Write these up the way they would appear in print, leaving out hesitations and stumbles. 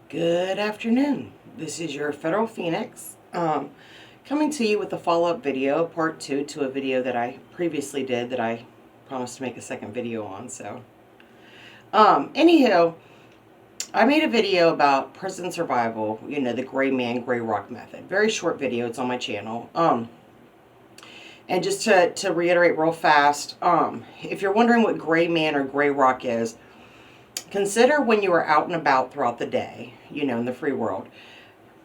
Good afternoon. This is your Federal Phoenix coming to you with a follow-up video, part 2 to a video that I previously did that I promised to make a second video on. Anywho, I made a video about prison survival, the gray man, gray rock method. Very short video. It's on my channel. And just to reiterate real fast, if you're wondering what gray man or gray rock is, consider when you are out and about throughout the day, in the free world.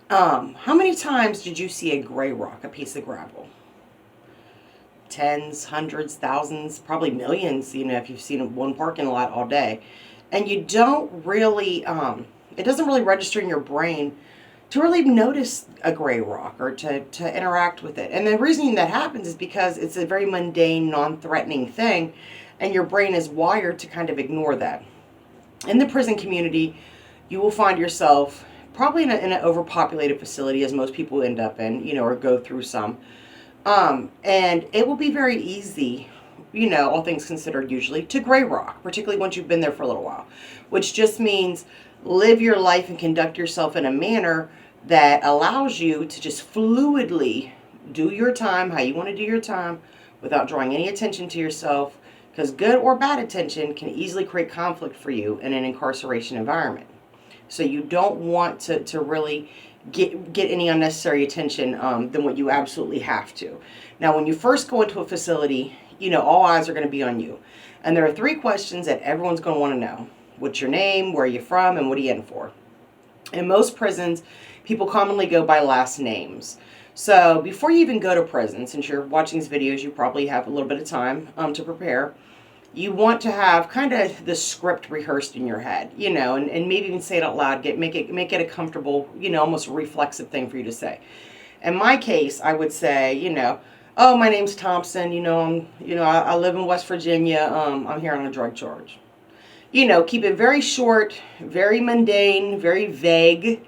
How many times did you see a gray rock, a piece of gravel? Tens, hundreds, thousands, probably millions, if you've seen one parking lot all day. And you don't really, it doesn't really register in your brain to really notice a gray rock or to interact with it. And the reason that happens is because it's a very mundane, non-threatening thing, and your brain is wired to kind of ignore that. In the prison community, you will find yourself probably in an overpopulated facility, as most people end up in, or go through some. And it will be very easy, all things considered usually, to gray rock, particularly once you've been there for a little while, which just means live your life and conduct yourself in a manner that allows you to just fluidly do your time how you want to do your time without drawing any attention to yourself, because good or bad attention can easily create conflict for you in an incarceration environment. So you don't want to really get any unnecessary attention than what you absolutely have to. Now, when you first go into a facility, all eyes are going to be on you. And there are 3 questions that everyone's going to want to know. What's your name, where are you from, and what are you in for? In most prisons, people commonly go by last names. So before you even go to prison, since you're watching these videos, you probably have a little bit of time to prepare. You want to have kind of the script rehearsed in your head, and maybe even say it out loud. Make it a comfortable, almost a reflexive thing for you to say. In my case, I would say, oh, my name's Thompson. I live in West Virginia. I'm here on a drug charge. Keep it very short, very mundane, very vague,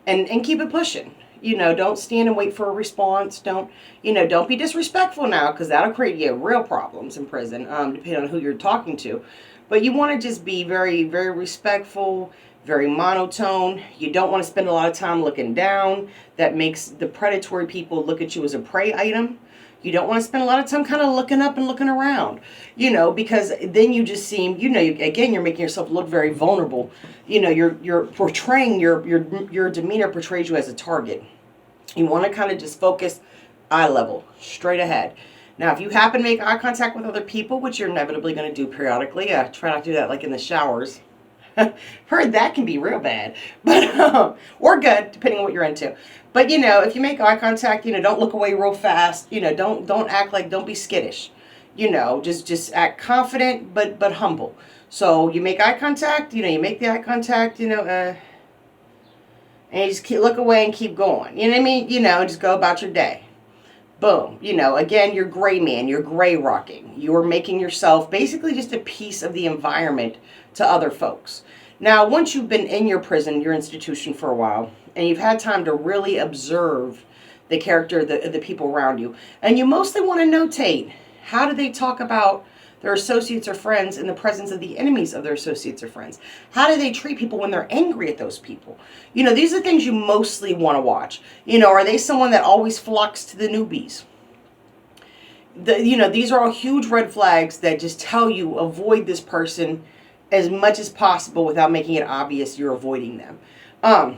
and keep it pushing. Don't stand and wait for a response. Don't be disrespectful now, because that'll create you real problems in prison, depending on who you're talking to. But you want to just be very, very respectful, very monotone. You don't want to spend a lot of time looking down. That makes the predatory people look at you as a prey item. You don't want to spend a lot of time kind of looking up and looking around, because then you just seem, again, you're making yourself look very vulnerable. You're portraying, your demeanor portrays you as a target. You want to kind of just focus eye level, straight ahead. Now, if you happen to make eye contact with other people, which you're inevitably going to do periodically, try not to do that like in the showers. Heard that can be real bad, but or good, depending on what you're into. But if you make eye contact, don't look away real fast. Don't act like, don't be skittish. Just act confident but humble. So you make eye contact. You make the eye contact. And you just look away and keep going. You know what I mean? Just go about your day. Boom. Again, you're gray man. You're gray rocking. You're making yourself basically just a piece of the environment to other folks. Now, once you've been in your prison, your institution for a while, and you've had time to really observe the character of the people around you, and you mostly want to notate, how do they talk about their associates or friends in the presence of the enemies of their associates or friends? How do they treat people when they're angry at those people? These are things you mostly want to watch. Are they someone that always flocks to the newbies? These are all huge red flags that just tell you avoid this person as much as possible without making it obvious you're avoiding them.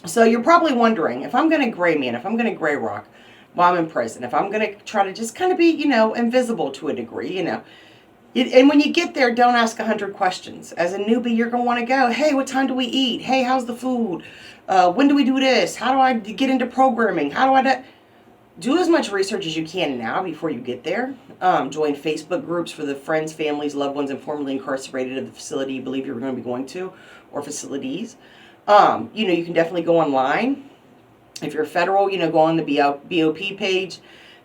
So you're probably wondering, if I'm going to gray man, if I'm going to gray rock while I'm in prison, if I'm going to try to just kind of be, invisible to a degree, and when you get there, don't ask 100 questions. As a newbie, you're going to want to go, hey, what time do we eat? Hey, how's the food? When do we do this? How do I get into programming? How do I do as much research as you can now before you get there. Join Facebook groups for the friends, families, loved ones, and formerly incarcerated at the facility you believe you're going to be going to, or facilities. You can definitely go online. If you're federal, go on the BOP page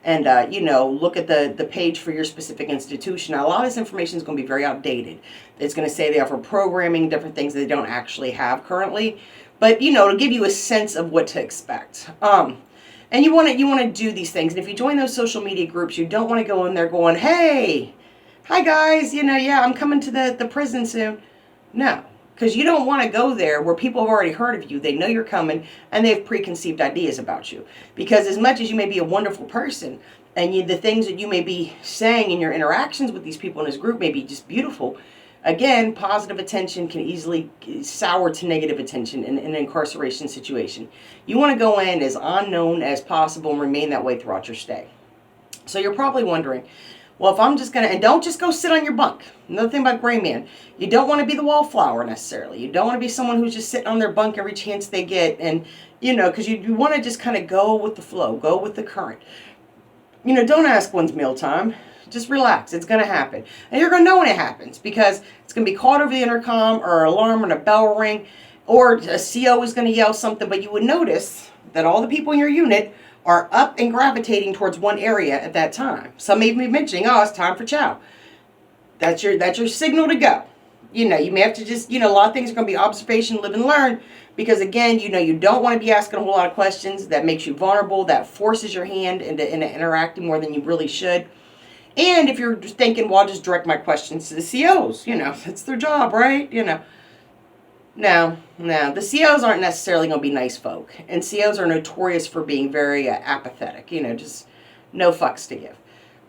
and, look at the page for your specific institution. Now, a lot of this information is going to be very outdated. It's going to say they offer programming, different things that they don't actually have currently. But, it'll give you a sense of what to expect. And you want to do these things. And if you join those social media groups, you don't want to go in there going, hey, hi guys, yeah, I'm coming to the prison soon. No, Because you don't want to go there where people have already heard of you, they know you're coming, and they have preconceived ideas about you. Because as much as you may be a wonderful person, and the things that you may be saying in your interactions with these people in this group may be just beautiful, again, positive attention can easily sour to negative attention in an incarceration situation. You want to go in as unknown as possible and remain that way throughout your stay. So you're probably wondering, well, if I'm just going to, and don't just go sit on your bunk. Another thing about gray man, you don't want to be the wallflower necessarily. You don't want to be someone who's just sitting on their bunk every chance they get. And, because you want to just kind of go with the flow, go with the current. Don't ask when's mealtime. Just relax. It's going to happen. And you're going to know when it happens because it's going to be called over the intercom or an alarm and a bell ring or a CO is going to yell something. But you would notice that all the people in your unit are up and gravitating towards one area at that time. Some may even be mentioning, oh, it's time for chow. That's your signal to go. You may have to just, a lot of things are going to be observation, live and learn. Because again, you don't want to be asking a whole lot of questions. That makes you vulnerable. That forces your hand into interacting more than you really should. And if you're just thinking, well, I'll just direct my questions to the COs. That's their job, right? No, the COs aren't necessarily going to be nice folk. And COs are notorious for being very apathetic, just no fucks to give.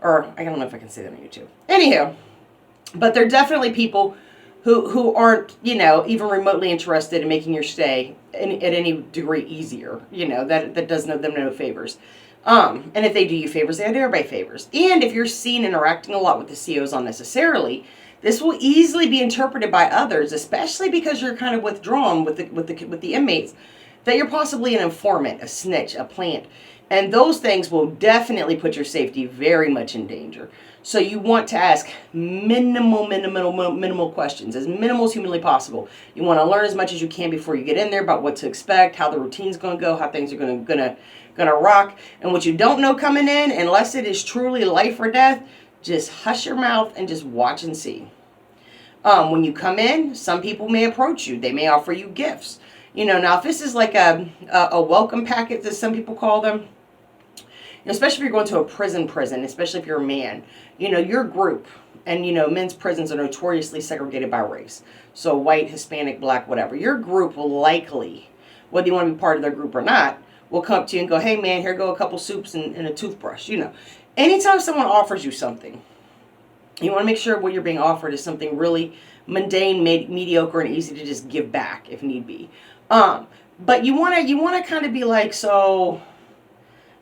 Or, I don't know if I can say that on YouTube. Anyhow, but they're definitely people who aren't, even remotely interested in making your stay at any degree easier. That does them no favors. And if they do you favors, they do everybody favors. And if you're seen interacting a lot with the COs unnecessarily, this will easily be interpreted by others, especially because you're kind of withdrawn with the inmates, that you're possibly an informant, a snitch, a plant. And those things will definitely put your safety very much in danger. So you want to ask minimal questions, as minimal as humanly possible. You want to learn as much as you can before you get in there about what to expect, how the routine's going to go, how things are going to rock. And what you don't know coming in, unless it is truly life or death, just hush your mouth and just watch and see. When you come in, some people may approach you. They may offer you gifts. Now if this is like a welcome packet, as some people call them, especially if you're going to a prison, especially if you're a man, your group, and men's prisons are notoriously segregated by race. So white, Hispanic, black, whatever. Your group will likely, whether you want to be part of their group or not, will come up to you and go, hey man, here go a couple soups and a toothbrush. Anytime someone offers you something, you want to make sure what you're being offered is something really mundane, mediocre, and easy to just give back if need be. But you want to kind of be like, so,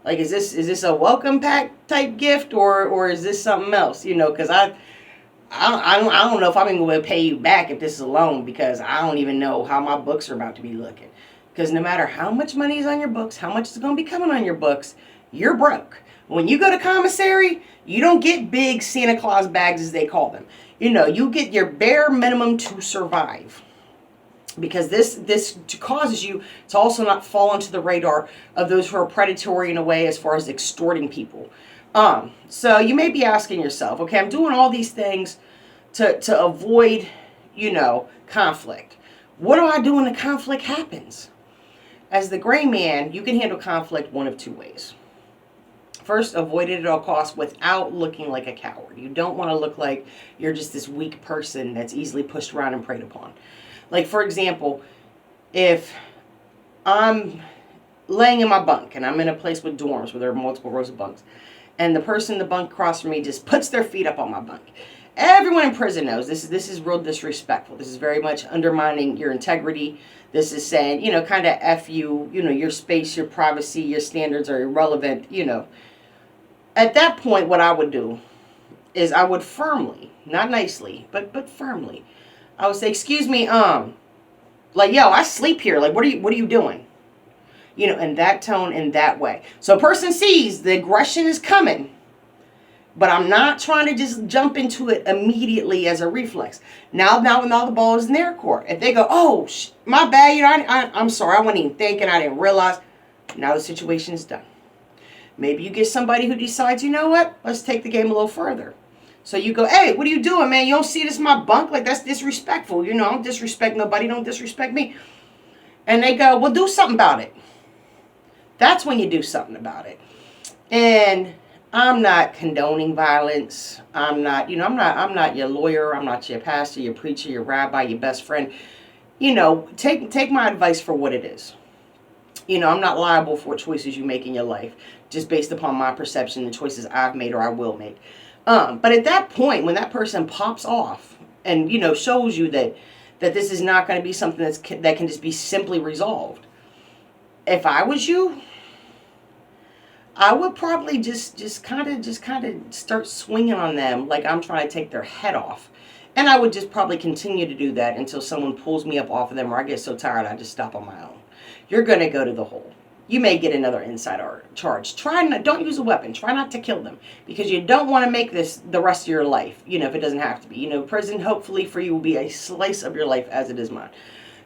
like, is this a welcome pack type gift or is this something else? Because I don't know if I'm going to pay you back if this is a loan, because I don't even know how my books are about to be looking. Because no matter how much money is on your books, how much is going to be coming on your books, you're broke. When you go to commissary, you don't get big Santa Claus bags, as they call them. You get your bare minimum to survive. Because this causes you to also not fall onto the radar of those who are predatory in a way as far as extorting people. So you may be asking yourself, okay, I'm doing all these things to avoid, conflict. What do I do when the conflict happens? As the gray man, you can handle conflict one of two ways. First, avoid it at all costs without looking like a coward. You don't want to look like you're just this weak person that's easily pushed around and preyed upon. Like, for example, if I'm laying in my bunk and I'm in a place with dorms where there are multiple rows of bunks, and the person in the bunk across from me just puts their feet up on my bunk. Everyone in prison knows this is real disrespectful. This is very much undermining your integrity. This is saying, kind of F you, your space, your privacy, your standards are irrelevant, At that point, what I would do is I would firmly, not nicely, but firmly, I would say, excuse me, like, yo, I sleep here. Like, what are you doing? In that tone, in that way. So a person sees the aggression is coming, but I'm not trying to just jump into it immediately as a reflex. Now when all the ball is in their court, if they go, oh, my bad, I'm sorry, I wasn't even thinking, I didn't realize. Now the situation is done. Maybe you get somebody who decides, you know what, let's take the game a little further. So you go, hey, what are you doing, man? You don't see this is my bunk? Like, that's disrespectful. I don't disrespect nobody. Don't disrespect me. And they go, well, do something about it. That's when you do something about it. And I'm not condoning violence. I'm not your lawyer. I'm not your pastor, your preacher, your rabbi, your best friend. take my advice for what it is. I'm not liable for what choices you make in your life, just based upon my perception and choices I've made or I will make. But at that point, when that person pops off and shows you that this is not going to be something that can just be simply resolved, if I was you, I would probably just kind of start swinging on them like I'm trying to take their head off. And I would just probably continue to do that until someone pulls me up off of them or I get so tired I just stop on my own. You're going to go to the hole. You may get another inside charge. Don't use a weapon. Try not to kill them because you don't want to make this the rest of your life, if it doesn't have to be. Prison hopefully for you will be a slice of your life as it is mine.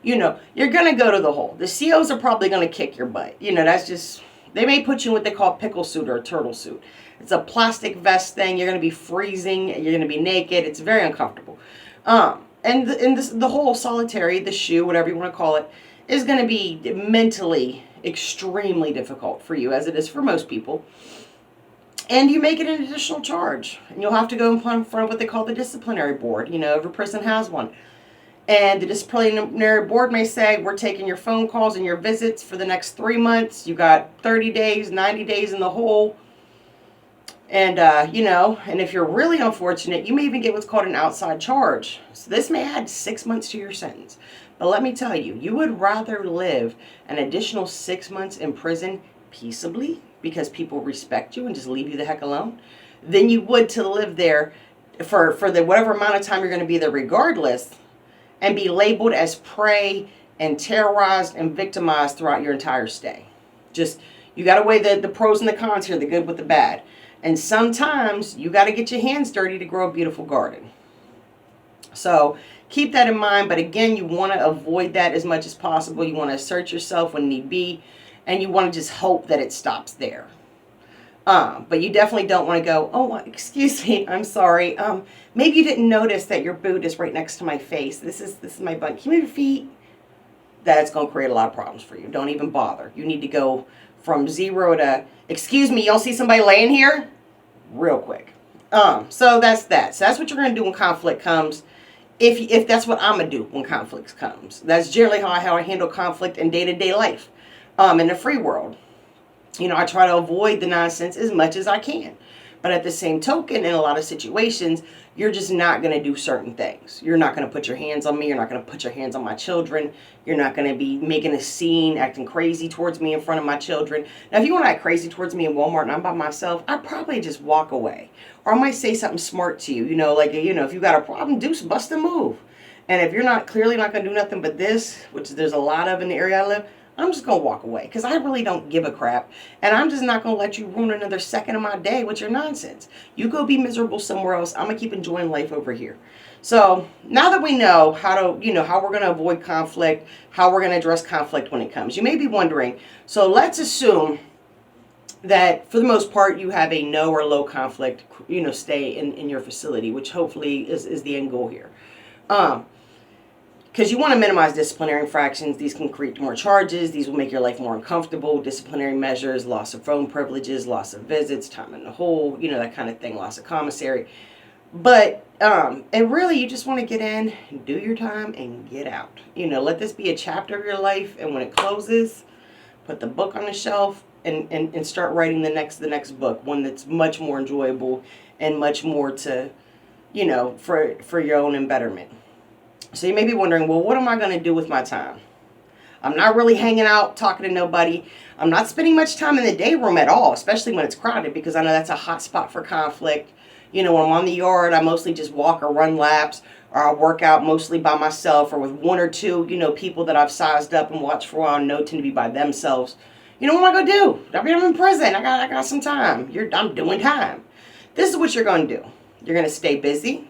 You're going to go to the hole. The COs are probably going to kick your butt. That's just, they may put you in what they call pickle suit or a turtle suit. It's a plastic vest thing. You're going to be freezing. You're going to be naked. It's very uncomfortable. And the whole solitary, the shoe, whatever you want to call it, is going to be mentally extremely difficult for you, as it is for most people. And you make it an additional charge. And you'll have to go in front of what they call the disciplinary board. Every prison has one. And the disciplinary board may say, we're taking your phone calls and your visits for the next 3 months. You got 30 days, 90 days in the hole. And, and if you're really unfortunate, you may even get what's called an outside charge. So this may add 6 months to your sentence. But let me tell you, you would rather live an additional 6 months in prison peaceably because people respect you and just leave you the heck alone than you would to live there for the whatever amount of time you're going to be there regardless and be labeled as prey and terrorized and victimized throughout your entire stay. Just, you got to weigh the pros and the cons here, the good with the bad. And sometimes you got to get your hands dirty to grow a beautiful garden. So keep that in mind. But again, you want to avoid that as much as possible. You want to assert yourself when need be. And you want to just hope that it stops there. But you definitely don't want to go, oh, excuse me, I'm sorry. Maybe you didn't notice that your boot is right next to my face. This is my butt. Can you move your feet? That's going to create a lot of problems for you. Don't even bother. You need to go from 0 to, excuse me, you don't see somebody laying here? Real quick. So that's that. So that's what you're going to do when conflict comes. If that's what I'm going to do when conflict comes. That's generally how I handle conflict in day-to-day life. In the free world. I try to avoid the nonsense as much as I can. But at the same token, in a lot of situations, you're just not going to do certain things. You're not going to put your hands on me. You're not going to put your hands on my children. You're not going to be making a scene, acting crazy towards me in front of my children. Now, if you want to act crazy towards me in Walmart and I'm by myself, I'd probably just walk away. Or I might say something smart to you. If you got a problem, bust a move. And if you're clearly not going to do nothing but this, which there's a lot of in the area I live, I'm just going to walk away because I really don't give a crap. And I'm just not going to let you ruin another second of my day with your nonsense. You go be miserable somewhere else. I'm going to keep enjoying life over here. So now that we know how we're going to avoid conflict, how we're going to address conflict when it comes, you may be wondering, so let's assume that for the most part you have a no or low conflict, stay in your facility, which hopefully is the end goal here. Because you want to minimize disciplinary infractions. These can create more charges. These will make your life more uncomfortable. Disciplinary measures, loss of phone privileges, loss of visits, time in the hole, that kind of thing, loss of commissary. But, and really you just want to get in, do your time, and get out. Let this be a chapter of your life. And when it closes, put the book on the shelf and start writing the next book. One that's much more enjoyable and much more to, for your own embetterment. So you may be wondering, well, what am I going to do with my time? I'm not really hanging out, talking to nobody. I'm not spending much time in the day room at all, especially when it's crowded, because I know that's a hot spot for conflict. When I'm on the yard, I mostly just walk or run laps, or I work out mostly by myself or with one or two, people that I've sized up and watched for a while and know tend to be by themselves. What am I going to do? I'm in prison. I got some time. I'm doing time. This is what you're going to do. You're going to stay busy.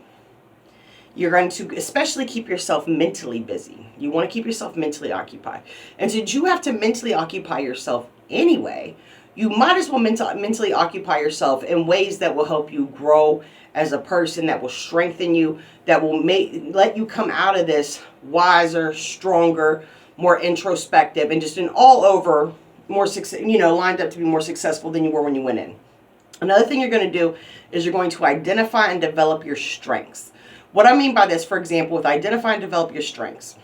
You're going to especially keep yourself mentally busy. You want to keep yourself mentally occupied. And since you have to mentally occupy yourself anyway, you might as well mentally occupy yourself in ways that will help you grow as a person, that will strengthen you, that will let you come out of this wiser, stronger, more introspective, and just an all over more lined up to be more successful than you were when you went in. Another thing you're going to do is you're going to identify and develop your strengths. What I mean by this, for example, with identify and develop your strengths.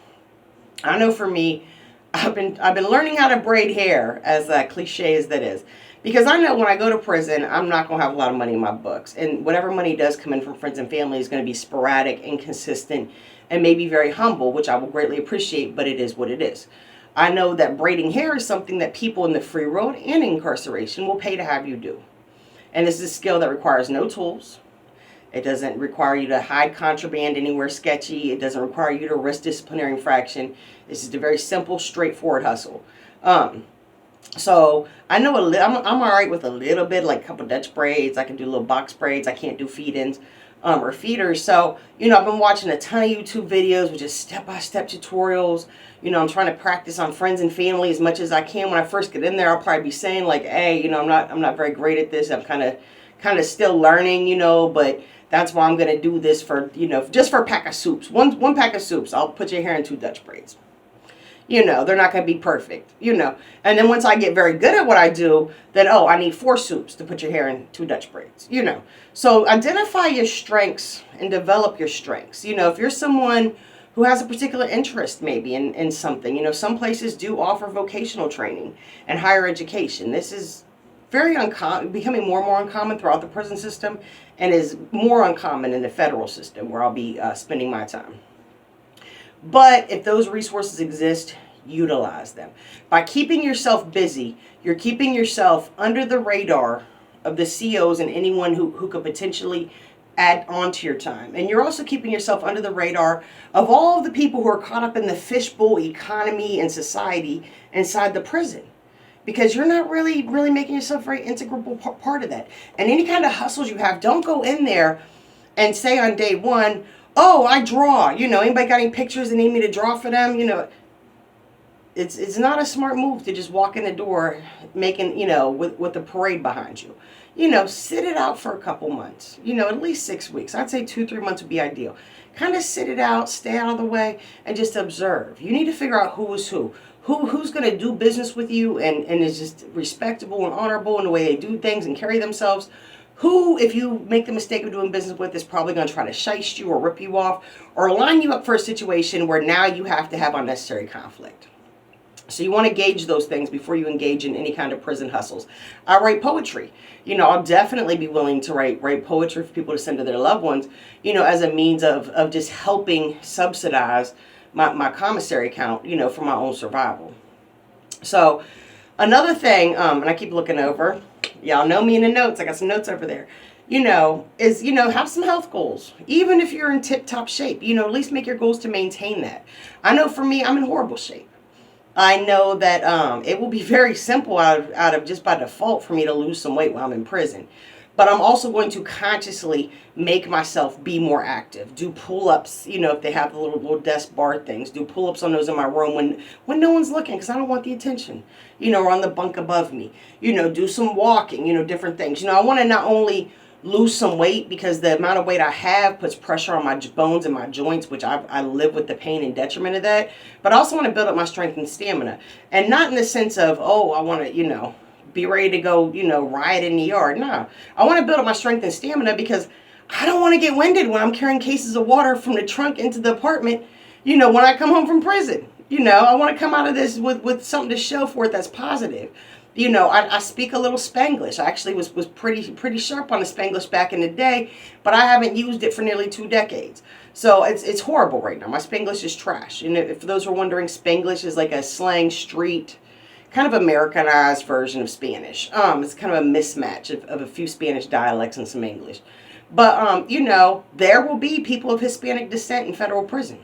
I know for me, I've been learning how to braid hair, as cliche as that is, because I know when I go to prison, I'm not going to have a lot of money in my books, and whatever money does come in from friends and family is going to be sporadic, inconsistent, and maybe very humble, which I will greatly appreciate. But it is what it is. I know that braiding hair is something that people in the free world and incarceration will pay to have you do, and this is a skill that requires no tools. It doesn't require you to hide contraband anywhere sketchy. It doesn't require you to risk disciplinary infraction. This is a very simple, straightforward hustle. Um, so I know I'm all right with a little bit, like a couple Dutch braids. I can do little box braids. I can't do feed-ins or feeders. So, I've been watching a ton of YouTube videos with just step-by-step tutorials. I'm trying to practice on friends and family as much as I can. When I first get in there, I'll probably be saying like, hey, I'm not very great at this. I'm kind of still learning, but that's why I'm going to do this for, just for a pack of soups. One pack of soups, I'll put your hair in 2 Dutch braids. They're not going to be perfect. And then once I get very good at what I do, then, I need 4 soups to put your hair in 2 Dutch braids. So identify your strengths and develop your strengths. If you're someone who has a particular interest maybe in something, some places do offer vocational training and higher education. This is very uncommon, becoming more and more uncommon throughout the prison system, and is more uncommon in the federal system where I'll be spending my time. But if those resources exist, utilize them. By keeping yourself busy, you're keeping yourself under the radar of the COs and anyone who could potentially add on to your time. And you're also keeping yourself under the radar of all of the people who are caught up in the fishbowl economy and society inside the prison, because you're not really making yourself a very integral part of that. And any kind of hustles you have, don't go in there and say on day one, oh, I draw. Anybody got any pictures they need me to draw for them? It's not a smart move to just walk in the door making, with the parade behind you. Sit it out for a couple months, at least 6 weeks. I'd say 2-3 months would be ideal. Kind of sit it out, stay out of the way, and just observe. You need to figure out who is who. Who's going to do business with you and is just respectable and honorable in the way they do things and carry themselves. Who, if you make the mistake of doing business with, is probably going to try to shiest you or rip you off or line you up for a situation where now you have to have unnecessary conflict. So you want to gauge those things before you engage in any kind of prison hustles. I write poetry. I'll definitely be willing to write poetry for people to send to their loved ones, as a means of just helping subsidize my commissary account, for my own survival. So another thing, and I keep looking over, y'all know me in the notes, I got some notes over there, is, have some health goals. Even if you're in tip-top shape, at least make your goals to maintain that. I know for me, I'm in horrible shape. I know that it will be very simple out of just by default for me to lose some weight while I'm in prison. But I'm also going to consciously make myself be more active. Do pull-ups, if they have the little desk bar things. Do pull-ups on those in my room when no one's looking, because I don't want the attention. Or on the bunk above me. Do some walking, different things. I want to not only lose some weight, because the amount of weight I have puts pressure on my bones and my joints, which I live with the pain and detriment of that. But I also want to build up my strength and stamina. And not in the sense of, oh, I want to, be ready to go, riot in the yard. No, I want to build up my strength and stamina because I don't want to get winded when I'm carrying cases of water from the trunk into the apartment, when I come home from prison. I want to come out of this with something to show for it that's positive. I speak a little Spanglish. I actually was pretty sharp on the Spanglish back in the day, but I haven't used it for nearly 2 decades. So it's horrible right now. My Spanglish is trash. And if for those who are wondering, Spanglish is like a slang street, kind of Americanized version of Spanish. It's kind of a mismatch of a few Spanish dialects and some English. But, there will be people of Hispanic descent in federal prison.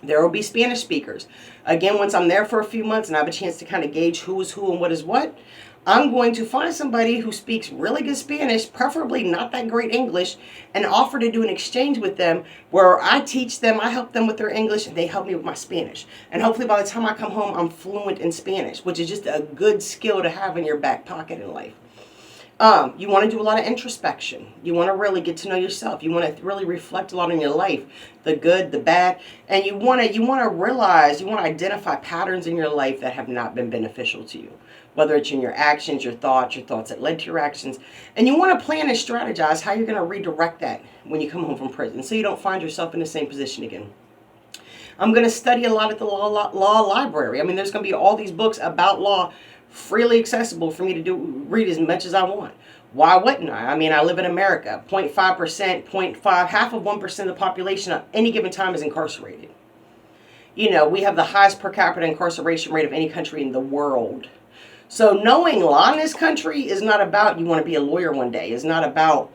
There will be Spanish speakers. Again, once I'm there for a few months and I have a chance to kind of gauge who is who and what is what, I'm going to find somebody who speaks really good Spanish, preferably not that great English, and offer to do an exchange with them where I teach them, I help them with their English, and they help me with my Spanish. And hopefully by the time I come home, I'm fluent in Spanish, which is just a good skill to have in your back pocket in life. You want to do a lot of introspection. You want to really get to know yourself. You want to really reflect a lot on your life, the good, the bad, and you want to realize, you want to identify patterns in your life that have not been beneficial to you, whether it's in your actions, your thoughts that led to your actions, and you want to plan and strategize how you're going to redirect that when you come home from prison, so you don't find yourself in the same position again. I'm going to study a lot at the law library. I mean, there's going to be all these books about law freely accessible for me to read as much as I want. Why wouldn't I? I mean, I live in America. 0.5%, 0.5, half of 1% of the population at any given time is incarcerated. You know, we have the highest per capita incarceration rate of any country in the world. So knowing law in this country is not about you want to be a lawyer one day. It's not about,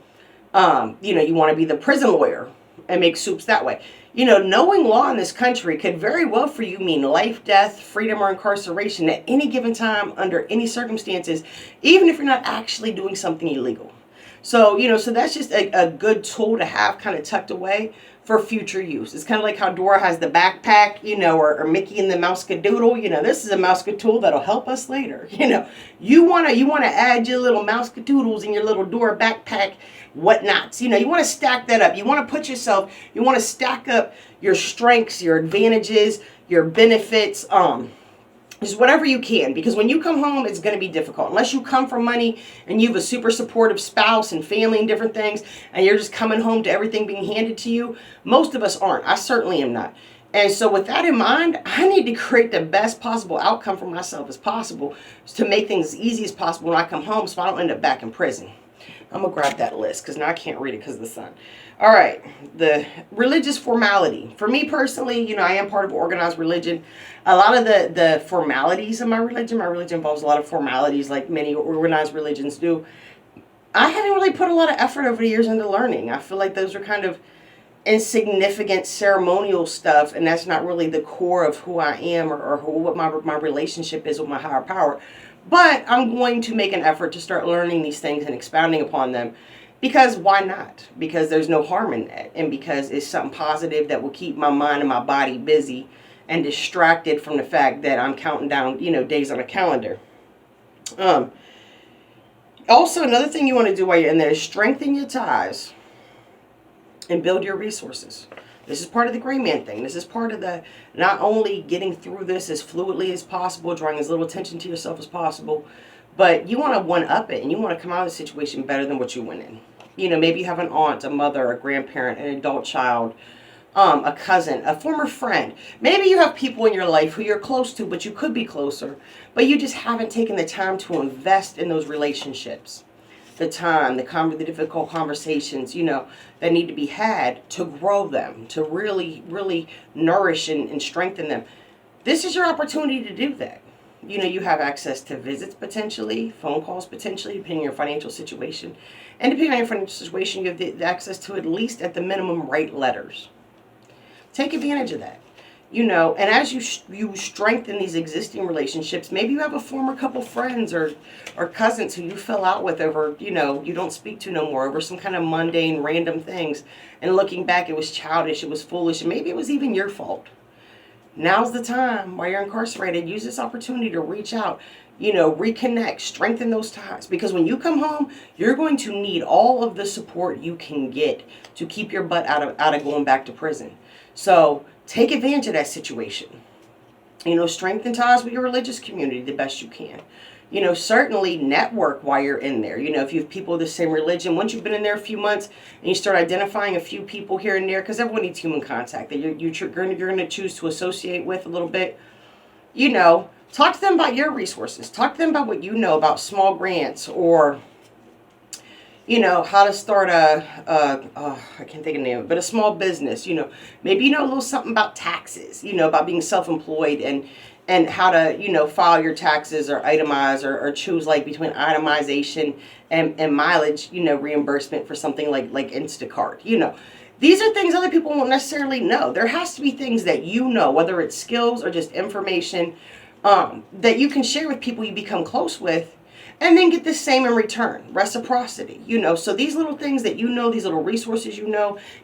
you want to be the prison lawyer and make soups that way. You know, knowing law in this country could very well for you mean life, death, freedom, or incarceration at any given time under any circumstances, even if you're not actually doing something illegal. So, so that's just a good tool to have kind of tucked away for future use. It's kind of like how Dora has the backpack, or Mickey and the Mousecadoodle. This is a Mousecadoodle that'll help us later. You wanna add your little Mousecadoodles in your little Dora backpack, whatnots. You want to stack that up. You want to stack up your strengths, your advantages, your benefits, just whatever you can, because when you come home, it's going to be difficult. Unless you come from money and you have a super supportive spouse and family and different things, and you're just coming home to everything being handed to you. Most of us aren't. I certainly am not. And so with that in mind, I need to create the best possible outcome for myself as possible to make things as easy as possible when I come home so I don't end up back in prison. I'm going to grab that list because now I can't read it because of the sun. All right, the religious formality. For me personally, I am part of organized religion. A lot of the formalities of my religion involves a lot of formalities like many organized religions do. I haven't really put a lot of effort over the years into learning. I feel like those are kind of insignificant ceremonial stuff, and that's not really the core of who I am or what my relationship is with my higher power. But I'm going to make an effort to start learning these things and expounding upon them. Because why not? Because there's no harm in that. And because it's something positive that will keep my mind and my body busy and distracted from the fact that I'm counting down, days on a calendar. Also, another thing you want to do while you're in there is strengthen your ties and build your resources. This is part of the gray man thing. This is part of the not only getting through this as fluidly as possible, drawing as little attention to yourself as possible, but you want to one-up it and you want to come out of the situation better than what you went in. Maybe you have an aunt, a mother, a grandparent, an adult child, a cousin, a former friend. Maybe you have people in your life who you're close to, but you could be closer, but you just haven't taken the time to invest in those relationships. The time, the difficult conversations, that need to be had to grow them, to really, really nourish and strengthen them. This is your opportunity to do that. You have access to visits potentially, phone calls potentially, depending on your financial situation. And depending on your financial situation, you have the access to at least at the minimum write letters. Take advantage of that. And as you strengthen these existing relationships, maybe you have a former couple friends or cousins who you fell out with over, you don't speak to no more over some kind of mundane, random things. And looking back, it was childish, it was foolish, and maybe it was even your fault. Now's the time while you're incarcerated. Use this opportunity to reach out, reconnect, strengthen those ties. Because when you come home, you're going to need all of the support you can get to keep your butt out of going back to prison. So take advantage of that situation. Strengthen ties with your religious community the best you can. Certainly network while you're in there. If you have people of the same religion, once you've been in there a few months and you start identifying a few people here and there, because everyone needs human contact that you're going to choose to associate with a little bit, talk to them about your resources. Talk to them about what you know about small grants or, how to start I can't think of the name of it, but a small business, maybe a little something about taxes, about being self-employed and how to, file your taxes or itemize or choose like between itemization and mileage, reimbursement for something like Instacart. These are things other people won't necessarily know. There has to be things that whether it's skills or just information that you can share with people you become close with and then get the same in return. Reciprocity, So these little things that these little resources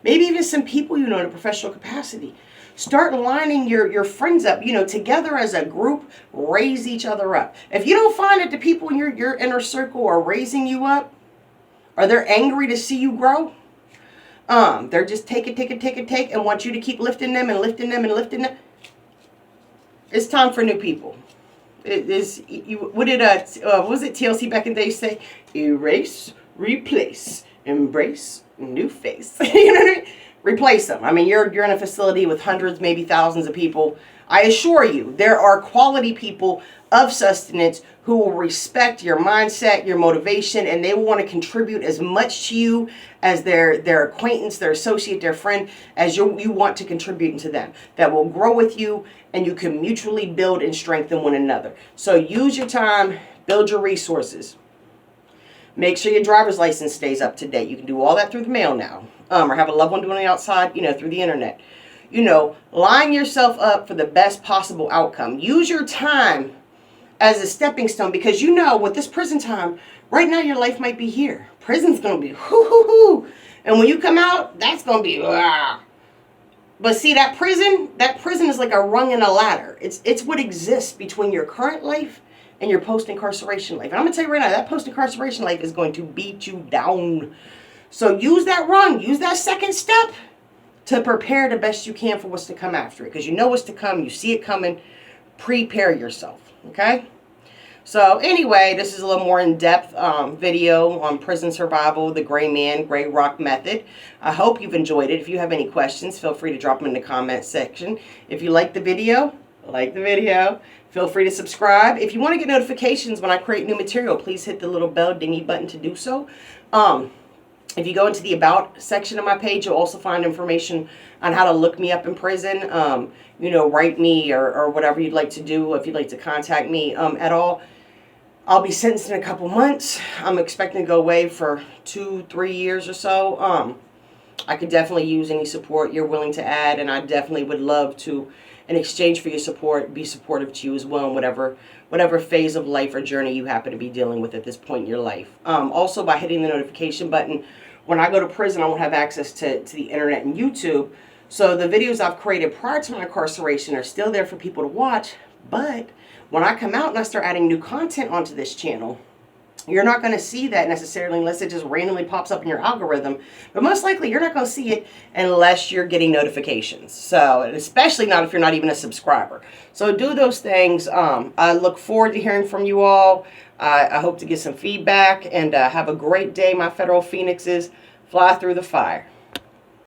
maybe even some people in a professional capacity. Start lining your friends up, together as a group, raise each other up. If you don't find that the people in your inner circle are raising you up, or they're angry to see you grow, they're just take and want you to keep lifting them and lifting them and lifting them. It's time for new people. What was it TLC back in the day say? Erase, replace, embrace, new face. You know what I mean? replace them. I mean, you're in a facility with hundreds, maybe thousands of people. I assure you, there are quality people of sustenance who will respect your mindset, your motivation, and they will want to contribute as much to you as their acquaintance, their associate, their friend, as you want to contribute to them. That will grow with you, and you can mutually build and strengthen one another. So use your time, build your resources. Make sure your driver's license stays up to date. You can do all that through the mail now, or have a loved one doing it outside, through the internet. Line yourself up for the best possible outcome. Use your time as a stepping stone, because with this prison time, right now your life might be here. Prison's going to be hoo. And when you come out, that's going to be ah. But see, that prison is like a rung in a ladder. It's what exists between your current life and your post-incarceration life. And I'm going to tell you right now, that post-incarceration life is going to beat you down. So use that rung, use that second step to prepare the best you can for what's to come after it. Because you know what's to come, you see it coming, prepare yourself, okay? So anyway, this is a little more in-depth video on prison survival, the gray rock method. I hope you've enjoyed it. If you have any questions, feel free to drop them in the comment section. If you like the video, feel free to subscribe. If you want to get notifications when I create new material, please hit the little bell dingy button to do so. If you go into the About section of my page, you'll also find information on how to look me up in prison, write me or whatever you'd like to do if you'd like to contact me at all. I'll be sentenced in a couple months. I'm expecting to go away for 2-3 years or so. I could definitely use any support you're willing to add, and I definitely would love to, in exchange for your support, be supportive to you as well in whatever phase of life or journey you happen to be dealing with at this point in your life. Also, by hitting the notification button, when I go to prison, I won't have access to the internet and YouTube. So the videos I've created prior to my incarceration are still there for people to watch. But when I come out and I start adding new content onto this channel, you're not going to see that necessarily unless it just randomly pops up in your algorithm. But most likely you're not going to see it unless you're getting notifications. So, especially not if you're not even a subscriber. So do those things. I look forward to hearing from you all. I hope to get some feedback, and have a great day, my federal phoenixes. Fly through the fire.